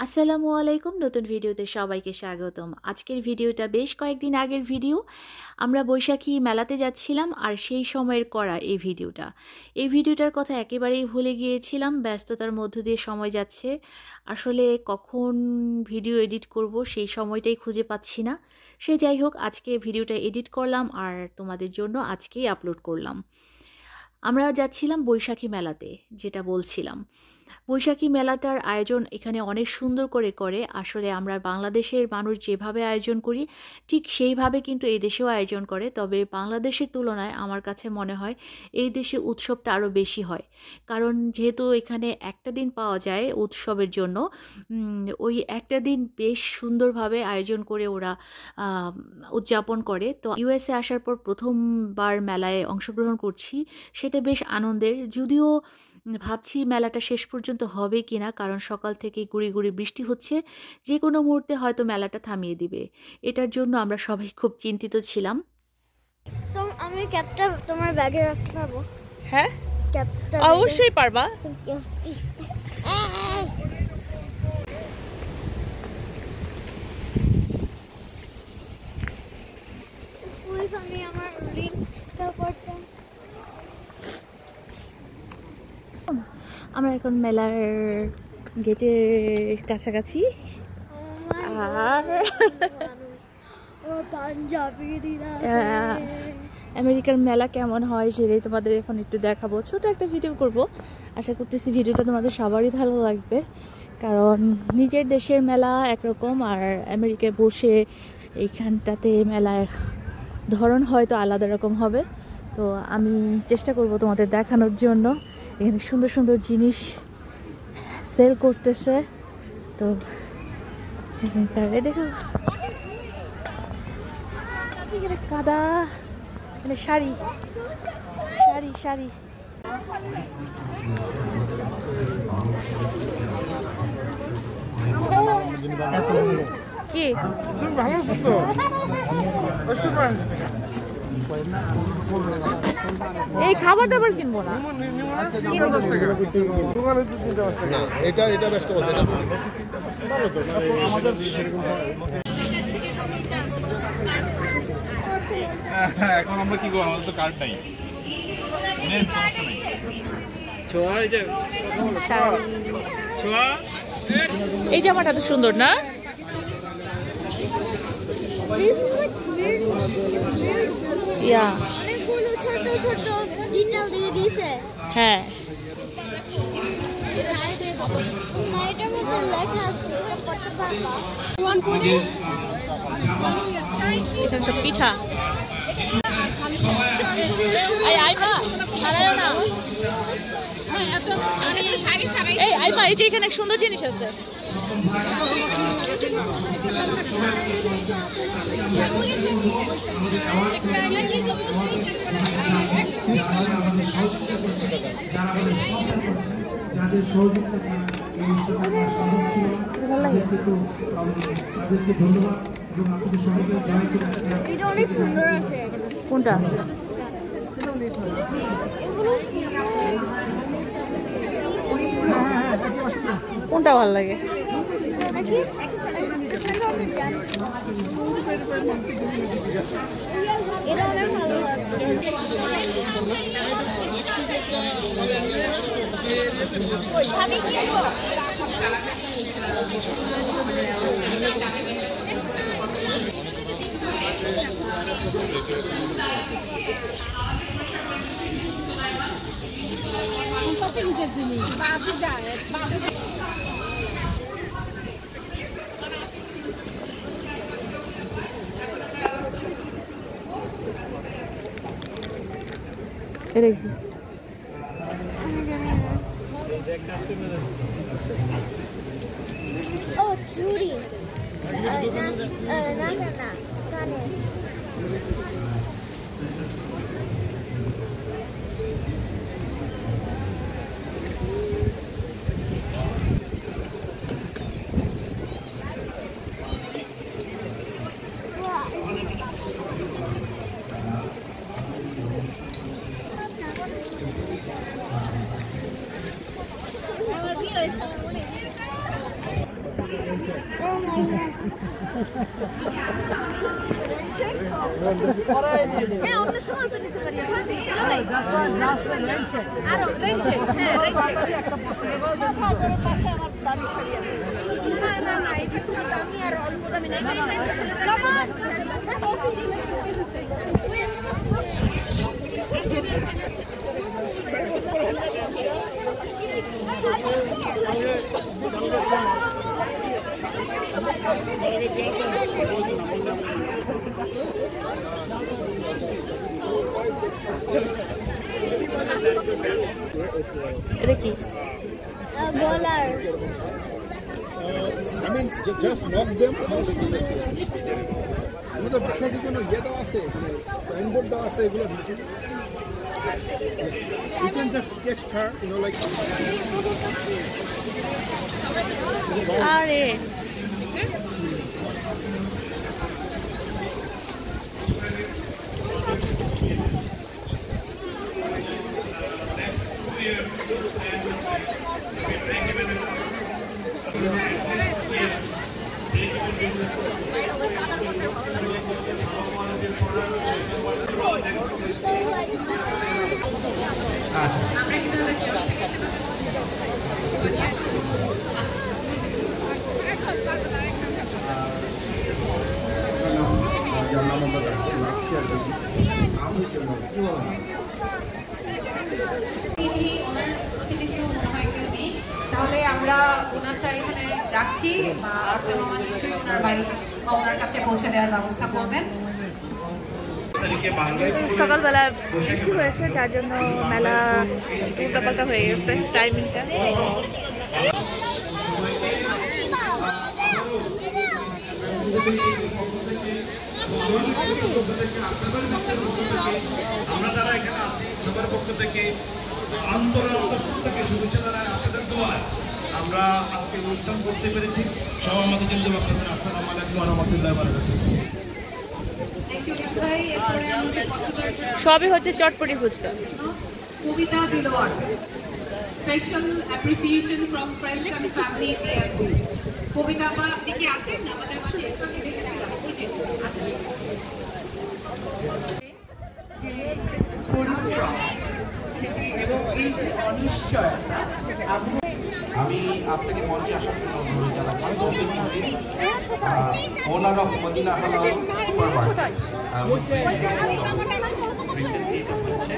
আসসালামু আলাইকুম। নতুন ভিডিওতে সবাইকে স্বাগতম। আজকের ভিডিওটা বেশ কয়েকদিন আগের ভিডিও। আমরা বৈশাখী মেলাতে যাচ্ছিলাম আর সেই সময়ের করা এই ভিডিওটা। এই ভিডিওটার কথা একেবারেই ভুলে গিয়েছিলাম, ব্যস্ততার মধ্য দিয়ে সময় যাচ্ছে। আসলে কখন ভিডিও এডিট করব সেই সময়টাই খুঁজে পাচ্ছি না। সে যাই হোক, আজকে ভিডিওটা এডিট করলাম আর তোমাদের জন্য আজকেই আপলোড করলাম। আমরা যাচ্ছিলাম বৈশাখী মেলাতে, যেটা বলছিলাম। বৈশাখী মেলাটার আয়োজন এখানে অনেক সুন্দর করে আসলে আমরা বাংলাদেশের মানুষ যেভাবে আয়োজন করি ঠিক সেইভাবে কিন্তু এই দেশেও আয়োজন করে। তবে বাংলাদেশের তুলনায় আমার কাছে মনে হয় এই দেশে উৎসবটা আরও বেশি হয়, কারণ যেহেতু এখানে একটা দিন পাওয়া যায় উৎসবের জন্য, ওই একটা দিন বেশ সুন্দরভাবে আয়োজন করে ওরা উদযাপন করে। তো ইউএসএ আসার পর প্রথমবার মেলায় অংশগ্রহণ করছি, সেটা বেশ আনন্দের। যদিও ভাবছি মেলাটা শেষ পর্যন্ত হবে কিনা, কারণ সকাল থেকে গুঁড়ি গুঁড়ি বৃষ্টি হচ্ছে, যে কোনো মুহূর্তে হয়তো মেলাটা থামিয়ে দিবে। এটার জন্য আমরা সবাই খুব চিন্তিত ছিলাম। তো আমি ক্যাপটা তোমার ব্যাগে রাখতে পারবো? হ্যাঁ, ক্যাপটা অবশ্যই পারবা। Thank you. আমি আমার রিংটা পড়তাম। আমরা এখন মেলার গেটের কাছাকাছি। আর পাঞ্জাবি দিদা আমেরিকার মেলা কেমন হয় সেটাই তোমাদের এখন একটু দেখাবো, ছোট একটা ভিডিও করব। আশা করতেছি ভিডিওটা তোমাদের সবারই ভালো লাগবে, কারণ নিজের দেশের মেলা একরকম আর আমেরিকায় বসে এইখানটাতে মেলার ধরন হয়তো আলাদা রকম হবে। তো আমি চেষ্টা করব তোমাদের দেখানোর জন্য। এখানে সুন্দর সুন্দর জিনিস সেল করতেছে, তো দেখো এখানে কাদা, এখানে শাড়ি শাড়ি শাড়ি। কি এই খাবার দাবার কিনবো না, এটা ব্যস্ত করতে এখন আমরা কি করবো, আমাদের তো কার্ড নাই। এই জামাটা তো সুন্দর না? ইয়া অনেকগুলো ছোট ছোট ডিটেইল দিয়ে দিয়েছে। হ্যাঁ, এটার মধ্যে লেখা আছে, এটা পড়তে পারবা। এখানে সব পিঠা। এই আইমা, এই যে এখানে এক সুন্দর জিনিস আছে। যাদের সহযোগিতা তাদেরকে ধন্যবাদ এবং আপনাদের সবাইকে জানাতে এটা অনেক সুন্দর আছে। কোনটা? কোনটা ভালো লাগে? এটা অনেক ভালো এটা কি? ও চুড়ি, না কানে। হ্যাঁ অন্য সময় তো নিতে পারি আরো রেঞ্জে হ্যাঁ রেঞ্জে না এটা খুব দামি আর অল্প দামি না এটা কি বলার I mean, just knock them. আমাদের বাসায় কি কোনো ইয়ে দেওয়া আছে, মানে সাইনবোর্ড দেওয়া আছে এগুলো? You can just text her, you know, like. আরে তাহলে আমরা ওনারটা এখানে রাখছি বা আখতার মামা নিশ্চয়ই ওনার বাড়ি বা ওনার কাছে পৌঁছে দেওয়ার ব্যবস্থা করবেন। সকালবেলা বৃষ্টি হয়েছে যার জন্য মেলা উল্টাপাল্টা হয়ে গেছে টাইমিংটা। আমরা যারা এখানে আছি সবার পক্ষ থেকে আন্তরিক শুভেচ্ছা জানাই আপনাদের দোয়ায় আমরা আজকে অনুষ্ঠান করতে পেরেছি। সবাই আমাদের জন্য দোয়া করবেন। আসসালামু আলাইকুম ওয়া রাহমাতুল্লাহি ওয়া বারাকাতুহু। সবই হচ্ছে চটপটি ফুচকা। Kabita Dilwar, special appreciation from friends and family airport. Kabita বা আপনি কি আছেন আমাদের মাঝে? একসঙ্গে দেখেছিলাম ওই যে আছেন। আমি আপনাকে মঞ্চে আসার জন্য অনুরোধ জানাচ্ছি। ওনার অফ মদিনা হালাল সুপার মার্কেট রিসেন্টলি এটা হচ্ছে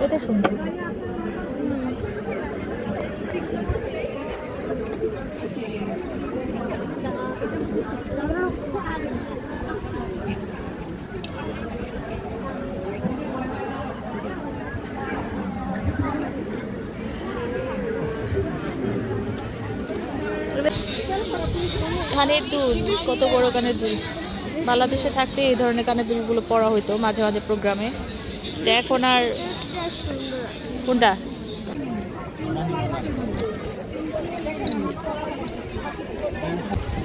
এটা সুন্দর। কানের দুল, কত বড় কানের দুল। বাংলাদেশে থাকতে এই ধরনের কানের দুলগুলো পরা হইতো মাঝে মাঝে প্রোগ্রামে। এখন আর কোনটা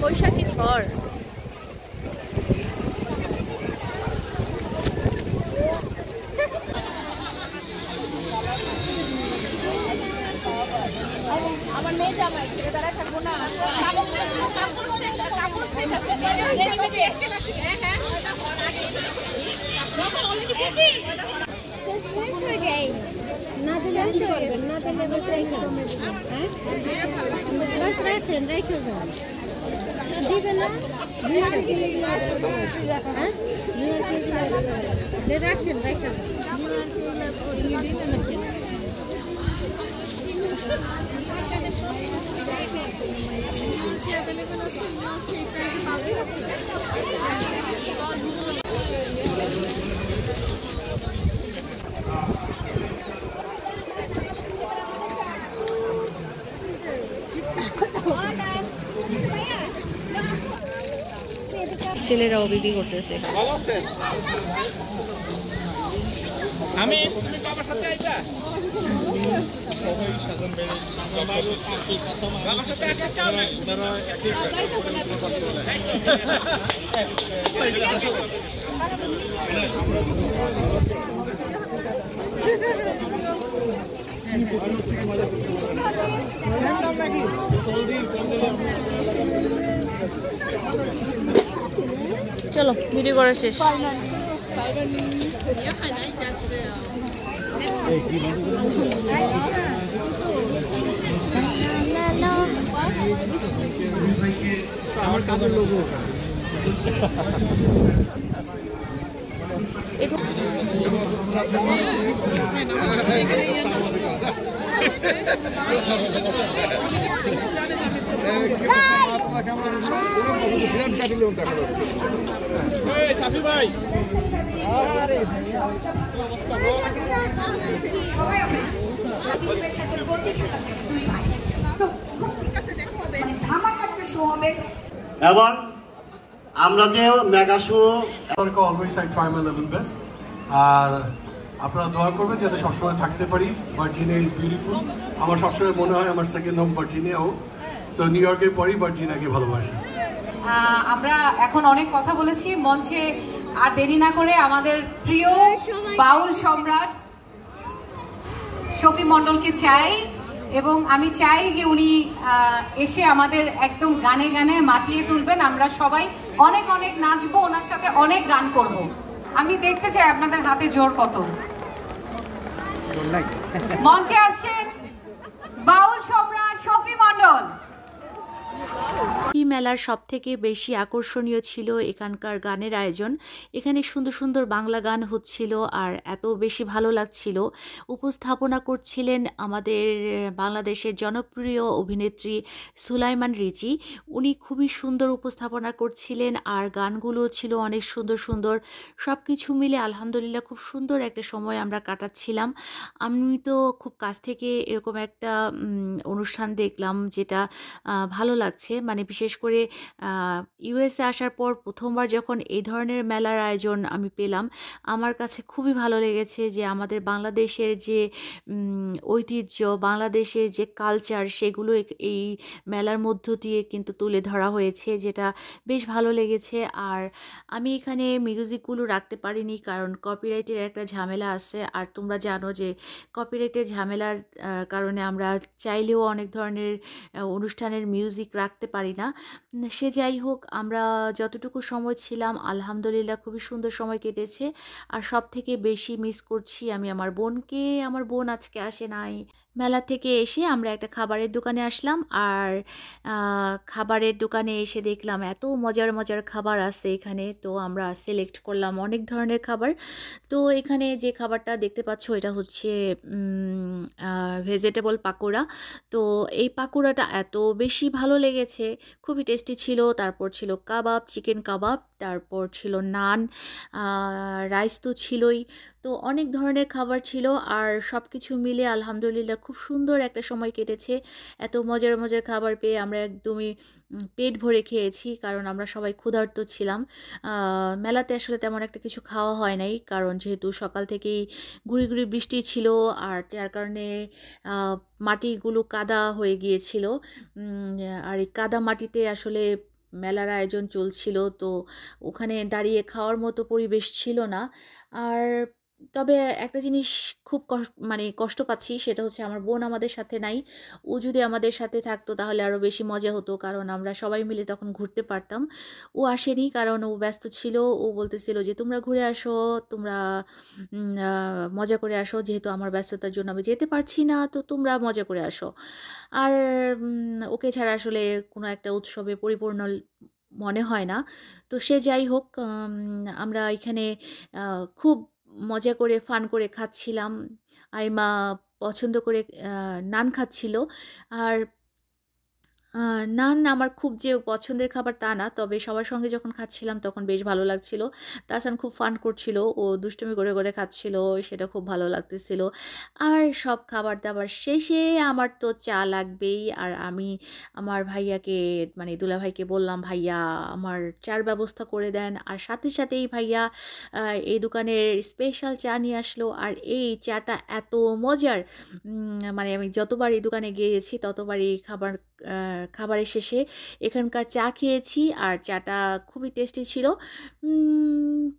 বৈশাখী ঝড়। আমার মেয়ে জামাই ছেড়ে দাঁড়ায় থাকবো না। না দিলে করবেন, না দিলে বস রেখে রাখেন, রেখে যান। দিবে না রাখেন, রেখে যান। ছেলেরাও বিক্রি করতেছে। আমি তুমি বাবার সাথে আইবা সবাই সাজান ভাই বাবার সাথে আসতে চাও না ওনারা একই চলো ভিডিও করা শেষ। আমার কাজের লোক সাফি ভাই এবং আমরা যে mega show always I try my level best. আর আপনারা দোয়া করবেন যাতে সবসময় থাকতে পারি। Virginia is beautiful. আমার সবসময় মনে হয় আমার সেকেন্ড হোম ভার্জিনিয়াও। সো নিউ ইয়র্কের পরই ভার্জিনিয়াকে ভালোবাসি। আমরা এখন অনেক কথা বলেছি, মঞ্চে আর দেরি না করে আমাদের প্রিয় বাউল সম্রাট শফি মন্ডলকে চাই, এবং আমি চাই যে উনি এসে আমাদের একদম গানে গানে মাতিয়ে তুলবেন। আমরা সবাই অনেক অনেক নাচবো, ওনার সাথে অনেক গান করব। আমি দেখতে চাই আপনাদের হাতে জোর কত। মঞ্চে আসছেন বাউল সম্রাট শফি মন্ডল। এই মেলার সবথেকে বেশি আকর্ষণীয় ছিল এখানকার গানের আয়োজন। এখানে সুন্দর সুন্দর বাংলা গান হচ্ছিল আর এত বেশি ভালো লাগছিল। উপস্থাপনা করছিলেন আমাদের বাংলাদেশের জনপ্রিয় অভিনেত্রী সুলাইমান রিচি। উনি খুবই সুন্দর উপস্থাপনা করছিলেন আর গানগুলো ছিল অনেক সুন্দর সুন্দর। সব কিছু মিলে আলহামদুলিল্লাহ খুব সুন্দর একটা সময় আমরা কাটাচ্ছিলাম। আমি তো খুব কাছ থেকে এরকম একটা অনুষ্ঠান দেখলাম যেটা ভালো লাগছে। মানে বিশেষ করে ইউএসএ আসার পর প্রথমবার যখন এই ধরনের মেলার আয়োজন আমি পেলাম, আমার কাছে খুবই ভালো লেগেছে যে আমাদের বাংলাদেশের যে ঐতিহ্য, বাংলাদেশের যে কালচার, সেগুলো এই মেলার মধ্য দিয়ে কিন্তু তুলে ধরা হয়েছে, যেটা বেশ ভালো লেগেছে। আর আমি এখানে মিউজিকগুলো রাখতে পারিনি কারণ কপিরাইটের একটা ঝামেলা আছে। আর তোমরা জানো যে কপিরাইটের ঝামেলার কারণে আমরা চাইলেও অনেক ধরনের অনুষ্ঠানের মিউজিক রাখতে পারি না। সে যাই হোক, আমরা যতটুকু সময় ছিলাম আলহামদুলিল্লাহ খুবই সুন্দর সময় কেটেছে। আর সব থেকে বেশি মিস করছি আমি আমার বোনকে। আমার বোন আজকে আসে নাই। মেলা থেকে এসে আমরা একটা খাবারের দোকানে আসলাম, আর খাবারের দোকানে এসে দেখলাম এত মজার মজার খাবার আছে এখানে। তো আমরা সিলেক্ট করলাম অনেক ধরনের খাবার। তো এখানে যে খাবারটা দেখতে পাচ্ছ এটা হচ্ছে ভেজিটেবল পাকোড়া। তো এই পাকোড়াটা এত বেশি ভালো লেগেছে, খুবই টেস্টি ছিল। তারপর ছিল কাবাব, চিকেন কাবাব, তারপর ছিল নান, রাইস তো ছিলই। তো অনেক ধরনের খাবার ছিল আর সব কিছু মিলে আলহামদুলিল্লাহ খুব সুন্দর একটা সময় কেটেছে। এত মজার মজার খাবার পেয়ে আমরা একদমই পেট ভরে খেয়েছি, কারণ আমরা সবাই ক্ষুধার্ত ছিলাম। মেলাতে আসলে তেমন একটা কিছু খাওয়া হয় নাই, কারণ যেহেতু সকাল থেকেই গুঁড়ি গুঁড়ি বৃষ্টি ছিল আর যার কারণে মাটিগুলো কাদা হয়ে গিয়েছিল। আর এই কাদা মাটিতে আসলে মেলার আয়োজন চলছিল, তো ওখানে দাঁড়িয়ে খাওয়ার মতো পরিবেশ ছিল না। আর তবে একটা জিনিস খুব কষ্ট পাচ্ছি, সেটা হচ্ছে আমার বোন আমাদের সাথে নাই। ও যদি আমাদের সাথে থাকতো তাহলে আরও বেশি মজা হতো, কারণ আমরা সবাই মিলে তখন ঘুরতে পারতাম। ও আসেনি কারণ ও ব্যস্ত ছিল। ও বলতেছিল যে তোমরা ঘুরে আসো, তোমরা মজা করে আসো, যেহেতু আমার ব্যস্ততার জন্য আমি যেতে পারছি না, তো তোমরা মজা করে আসো। আর ওকে ছাড়া আসলে কোনো একটা উৎসবে পরিপূর্ণ মনে হয় না। তো সে যাই হোক, আমরা এখানে খুব মজা করে ফান করে খাচ্ছিলাম। আইমা পছন্দ করে নান খাচ্ছিল। আর নান আমার খুব যে পছন্দের খাবার তা না, তবে সবার সঙ্গে যখন খাচ্ছিলাম তখন বেশ ভালো লাগছিল। তাহসান খুব ফান করছিল, ও দুষ্টুমি করে করে খাচ্ছিল, সেটা খুব ভালো লাগতেছিল। আর সব খাবার দাবার শেষে আমার তো চা লাগবেই, আর আমি আমার ভাইয়াকে মানে দুলা ভাইকে বললাম, ভাইয়া আমার চার ব্যবস্থা করে দেন। আর সাথে সাথেই ভাইয়া এই দোকানের স্পেশাল চা নিয়ে আসলো, আর এই চাটা এত মজার, মানে আমি যতবার এই দোকানে গিয়েছি ততবারই খাবারের শেষে এখানকার চা খেয়েছি, আর চাটা খুবই টেস্টি ছিল।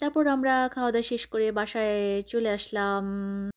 তারপর আমরা খাওয়া দাওয়া শেষ করে বাসায় চলে আসলাম।